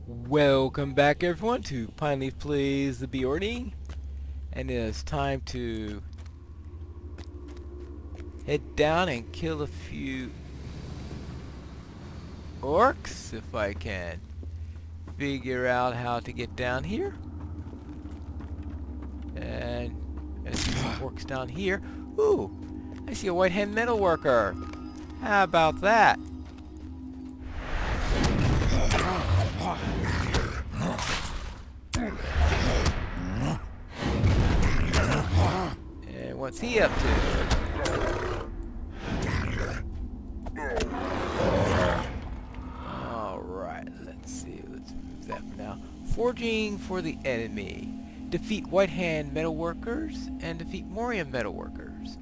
Welcome back everyone to Pineleaf Plays the Beorning, and it is time to head down and kill a few orcs if I can figure out how to get down here. And I see some orcs down here. Ooh, I see a white-hand metalworker. How about that? And what's he up to? Alright, let's see. Let's move that for now. Forging for the enemy. Defeat white-hand metalworkers and defeat Moria metalworkers.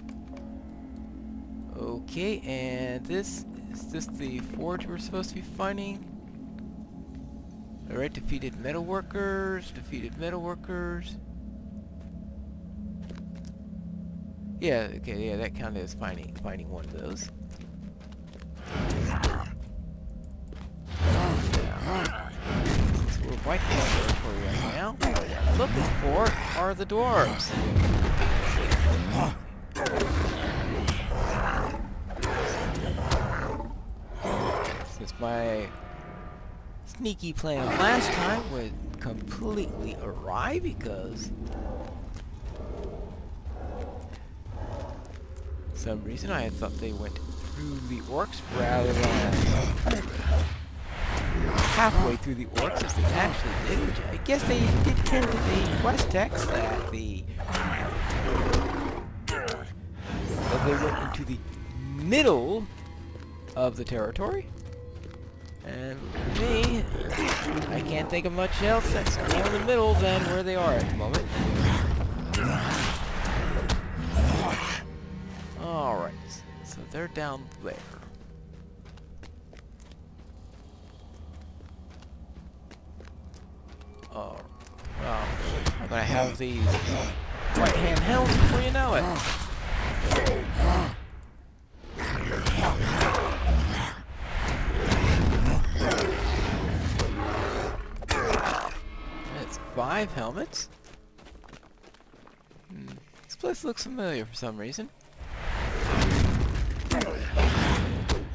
Okay, and is this the forge we're supposed to be finding? Alright, defeated metalworkers. Yeah, okay, yeah, that counted as finding one of those. So we're white territory right now. What we're looking for are the dwarves. Since my sneaky plan last time would completely awry because for some reason I thought they went through the orcs rather than halfway through the orcs as they actually did, which I guess they did tend to the quest text that they went into the middle of the territory. And for me, I can't think of much else that's more in the middle than where they are at the moment. Alright, so they're down there. Oh, well, I'm gonna have these right-hand helms before you know it. That's 5 helmets. This place looks familiar for some reason.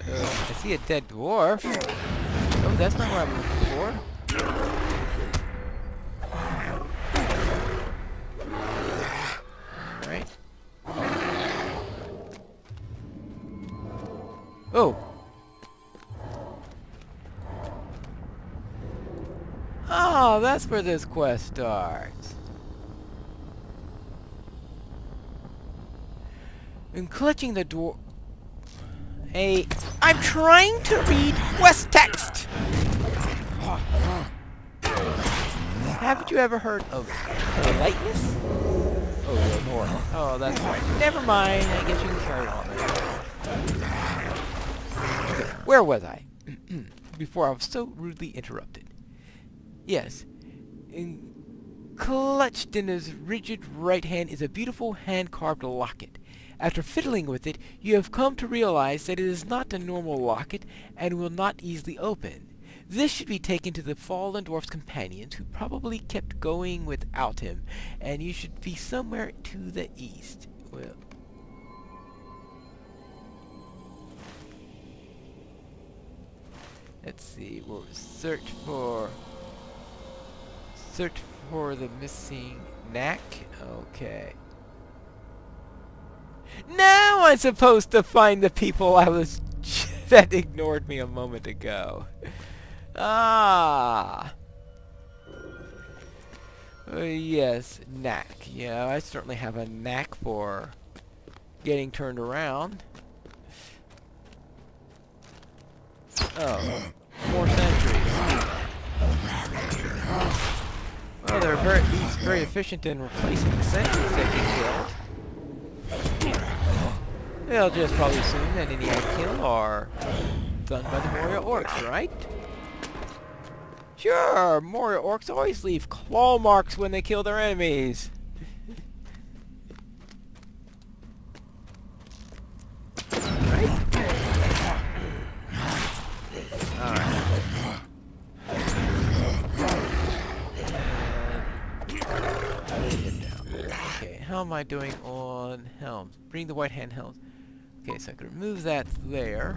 I see a dead dwarf. Oh, that's not what I'm looking for. Alright. Oh! Oh, that's where this quest starts. In clutching the dwarf... I'm trying to read quest text! Haven't you ever heard of politeness? Oh, Lord. Oh, that's right. Never mind. I guess you can carry on. Okay, where was I? Before I was so rudely interrupted. Yes. Clutched in his rigid right hand is a beautiful hand-carved locket. After fiddling with it, you have come to realize that it is not a normal locket and will not easily open. This should be taken to the fallen dwarf's companions, who probably kept going without him, and you should be somewhere to the east. Well, let's see. We'll search for the missing knack. Okay. Now I'm supposed to find the people that ignored me a moment ago. Ah. Yes, knack. Yeah, I certainly have a knack for getting turned around. Oh, more sentries. Well, they're very efficient in replacing the sentries that get killed. They'll just probably assume that any I kill are done by the Moria orcs, right? Sure, Moria orcs always leave claw marks when they kill their enemies. Right? Alright. how am I doing on helms? Bring the white hand helms. Okay, so I can remove that there.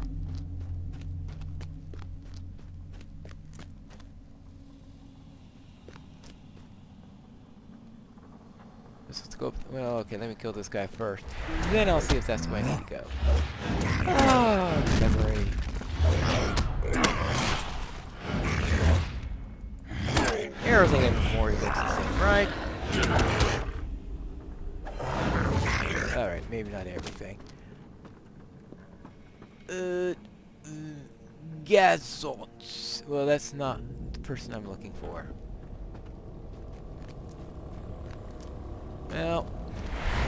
Let's go. Well, okay, let me kill this guy first. Then I'll see if that's the way I need to go. Oh, memory. Everything in Memorial looks the same, right? Alright, maybe not everything. Gazot. Well, that's not the person I'm looking for. Well,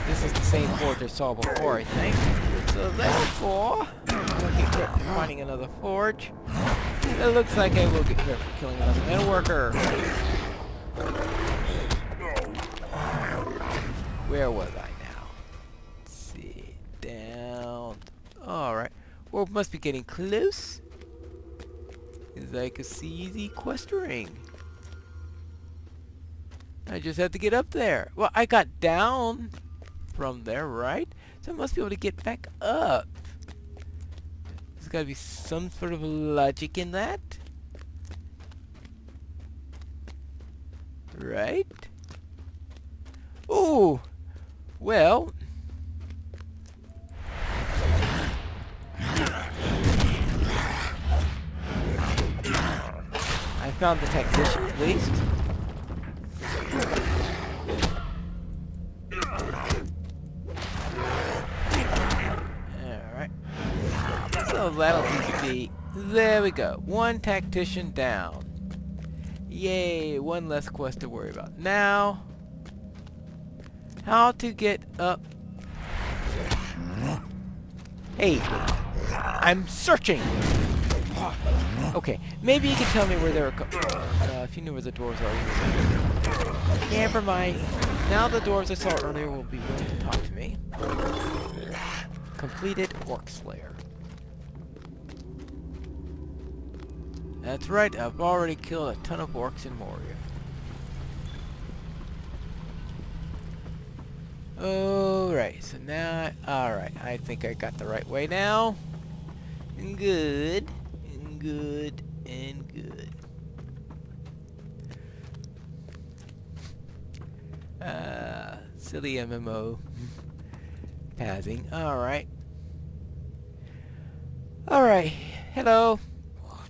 this is the same forge I saw before, I think. So therefore, I'll get credit for finding another forge. It looks like I will get credit for killing another metal worker. Where was I now? Let's see. Down. Alright. Well, it must be getting close. Because I can see the quest ring. I just had to get up there. Well, I got down from there, right? So I must be able to get back up. There's got to be some sort of logic in that. Right? Ooh! Well... I found the tactician at least. Alright. So that'll just be... There we go. One tactician down. Yay, one less quest to worry about. Now, how to get up... Hey, I'm searching! Okay, maybe you can tell me where there are... if you knew where the dwarves are. Never mind. Now the dwarves I saw earlier will be willing to talk to me. Completed Orc Slayer. That's right, I've already killed a ton of orcs in Moria. Alright, so now... Alright, I think I got the right way now. Good. And good. And good. Silly MMO. Pathing. Alright. Alright. Hello.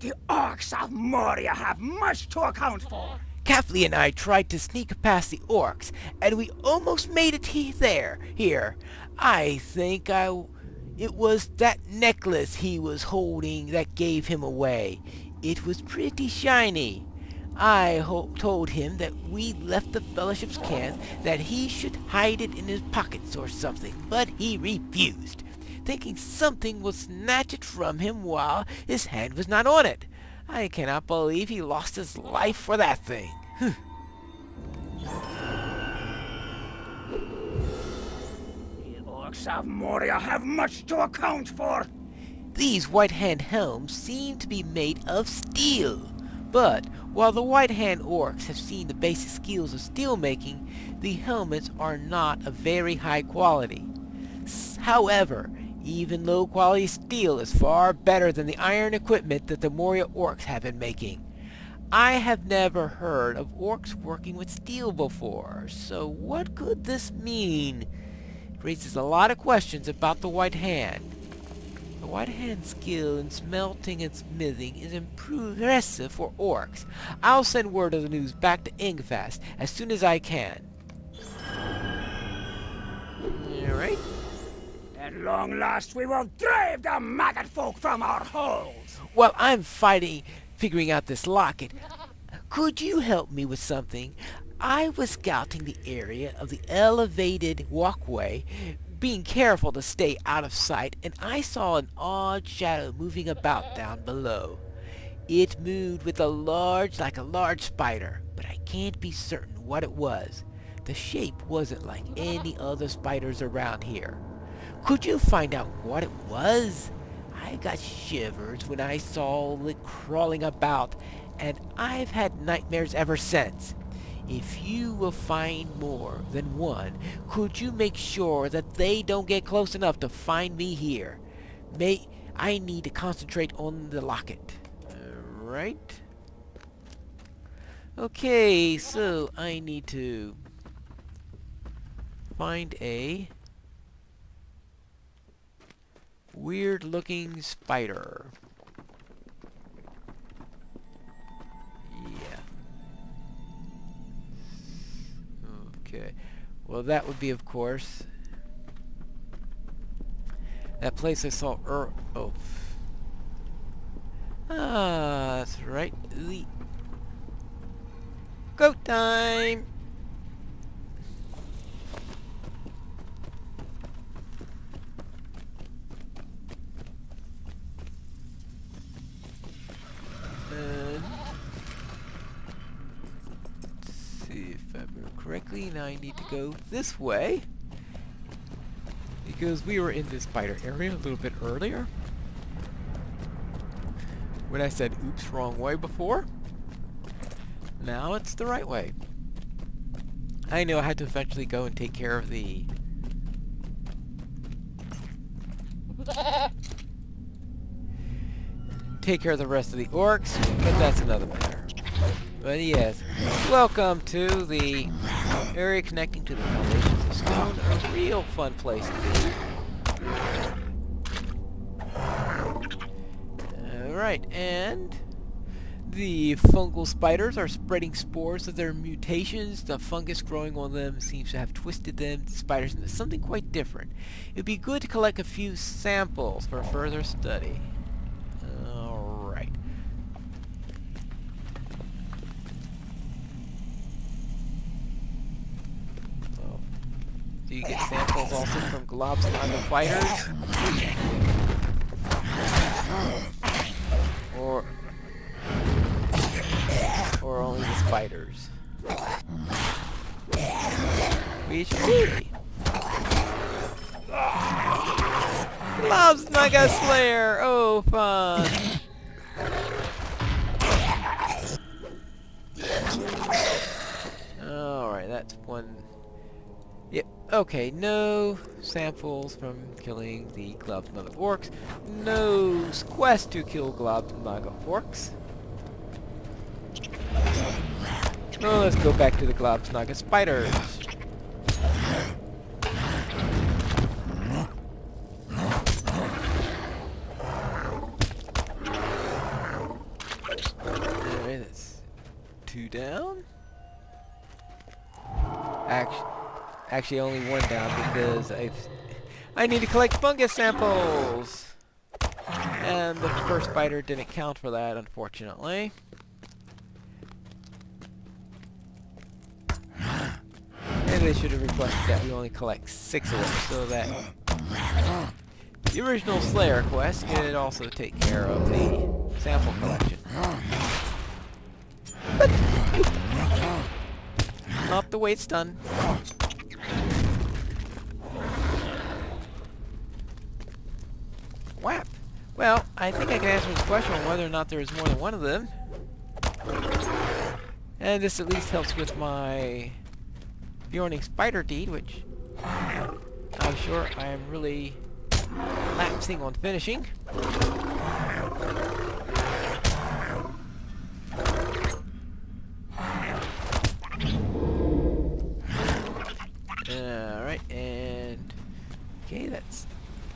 The orcs of Moria have much to account for. Kafli and I tried to sneak past the orcs, and we almost made it here. I think it was that necklace he was holding that gave him away. It was pretty shiny. I told him that we left the Fellowship's camp, that he should hide it in his pockets or something, but he refused, thinking something would snatch it from him while his hand was not on it. I cannot believe he lost his life for that thing. The orcs of Moria have much to account for. These White Hand helms seem to be made of steel. But while the White Hand orcs have seen the basic skills of steel making, the helmets are not of very high quality. However, even low quality steel is far better than the iron equipment that the Moria orcs have been making. I have never heard of orcs working with steel before, so what could this mean? It raises a lot of questions about the White Hand. The White Hand skill in smelting and smithing is impressive for orcs. I'll send word of the news back to Ingfast as soon as I can. Alright. At long last we will drive the maggot folk from our holes. While I'm figuring out this locket, could you help me with something? I was scouting the area of the elevated walkway, being careful to stay out of sight, and I saw an odd shadow moving about down below. It moved with like a large spider, but I can't be certain what it was. The shape wasn't like any other spiders around here. Could you find out what it was? I got shivers when I saw it crawling about, and I've had nightmares ever since. If you will find more than one, could you make sure that they don't get close enough to find me here? I need to concentrate on the locket. Alright. Okay, so I need to find a weird looking spider. Yeah. Okay. Well, that would be, of course, that place I saw oh. Ah, that's right. The go time! And let's see if I remember correctly. Now I need to go this way, because we were in the spider area a little bit earlier when I said oops, wrong way before. Now it's the right way. I know I had to eventually go and take care of the rest of the orcs, but that's another matter. But yes, welcome to the area connecting to the foundations of stone. A real fun place to be. Alright, and the fungal spiders are spreading spores of their mutations. The fungus growing on them seems to have twisted them, the spiders, into something quite different. It would be good to collect a few samples for further study. Alright. Oh. Do you get samples also from globs and other fighters? Or only the spiders? We should see. Loves Naga Slayer! Oh, fun! Alright, that's one. Yep, okay, no samples from killing the Globs and other orcs. No quest to kill Globs and other orcs. Oh, let's go back to the Globs Naga spiders. Alright, that's 2 down. Actually only 1 down because I need to collect fungus samples! And the first spider didn't count for that, unfortunately. Maybe they should have requested that we only collect 6 of them, so that the original Slayer quest could also take care of the sample collection. But not the way it's done. Whap! Well, I think I can answer this question on whether or not there is more than one of them. And this at least helps with my Beorning spider deed, which I'm sure I am really lapsing on finishing. Alright, and okay, that's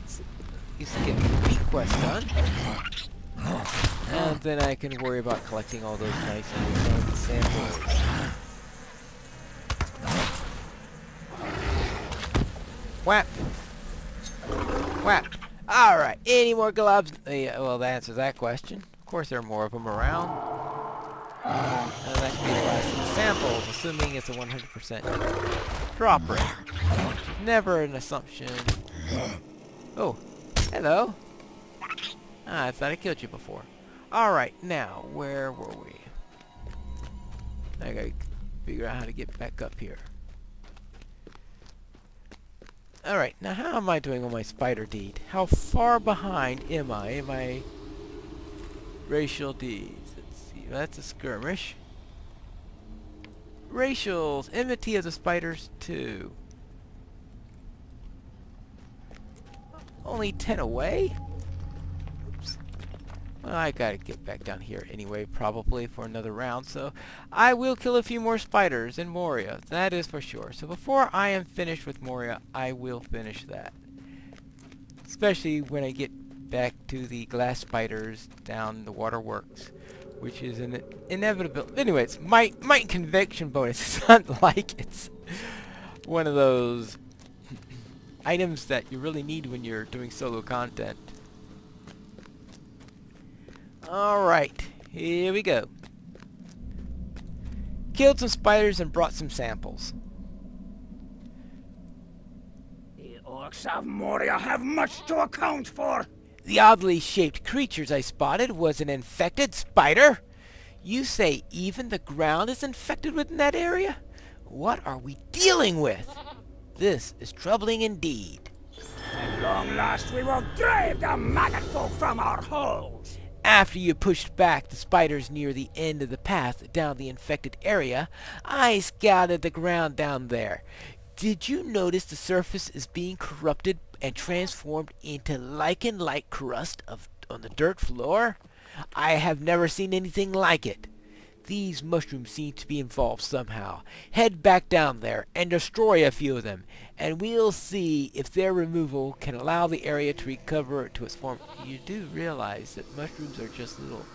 at least get the B quest done. And then I can worry about collecting all those nice and fun samples. Whap! Whap! Alright, any more globs? Yeah, well, that answers that question. Of course there are more of them around. And that should be the last of the samples, assuming it's a 100% drop rate. Never an assumption. Oh, hello. Ah, I thought I killed you before. Alright, now, where were we? I gotta figure out how to get back up here. Alright, now how am I doing on my spider deed? How far behind am I in my racial deeds? Let's see, that's a skirmish. Racials, enmity of the spiders 2. Only 10 away? Oops. Well, I gotta get back down here anyway, probably for another round, so I will kill a few more spiders in Moria, that is for sure. So before I am finished with Moria, I will finish that. Especially when I get back to the glass spiders down the waterworks, which is an inevitable. Anyways, my conviction bonus is not like it's one of those items that you really need when you're doing solo content. Alright, here we go. Killed some spiders and brought some samples. The orcs of Moria have much to account for. The oddly shaped creatures I spotted was an infected spider? You say even the ground is infected within that area? What are we dealing with? This is troubling indeed. At long last we will drive the maggot folk from our holes. After you pushed back the spiders near the end of the path down the infected area, I scouted the ground down there. Did you notice the surface is being corrupted and transformed into lichen-like crust on the dirt floor? I have never seen anything like it. These mushrooms seem to be involved somehow. Head back down there and destroy a few of them, and we'll see if their removal can allow the area to recover to its form. You do realize that mushrooms are just little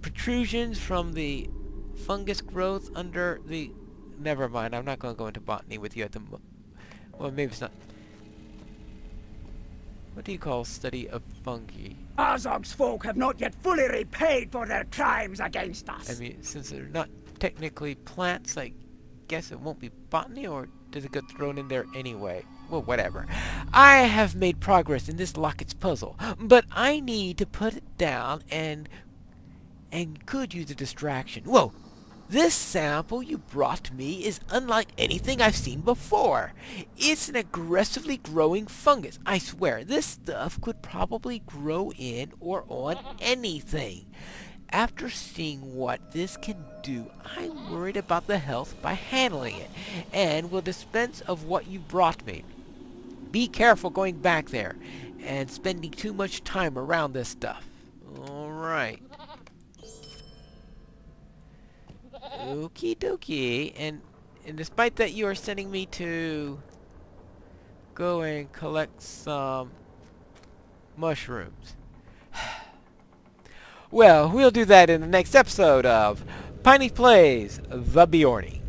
protrusions from the fungus growth under the... Never mind, I'm not going to go into botany with you at the well, maybe it's not... What do you call study of fungi? Azog's folk have not yet fully repaid for their crimes against us. I mean, since they're not technically plants, I guess it won't be botany, or does it get thrown in there anyway? Well, whatever. I have made progress in this Locket's puzzle, but I need to put it down and could use a distraction. Whoa! This sample you brought me is unlike anything I've seen before. It's an aggressively growing fungus. I swear, this stuff could probably grow in or on anything. After seeing what this can do, I'm worried about the health by handling it, and will dispense of what you brought me. Be careful going back there, and spending too much time around this stuff. Alright. Okie dokie, and despite that you are sending me to go and collect some mushrooms. Well, we'll do that in the next episode of Pineleaf Plays The Beorning.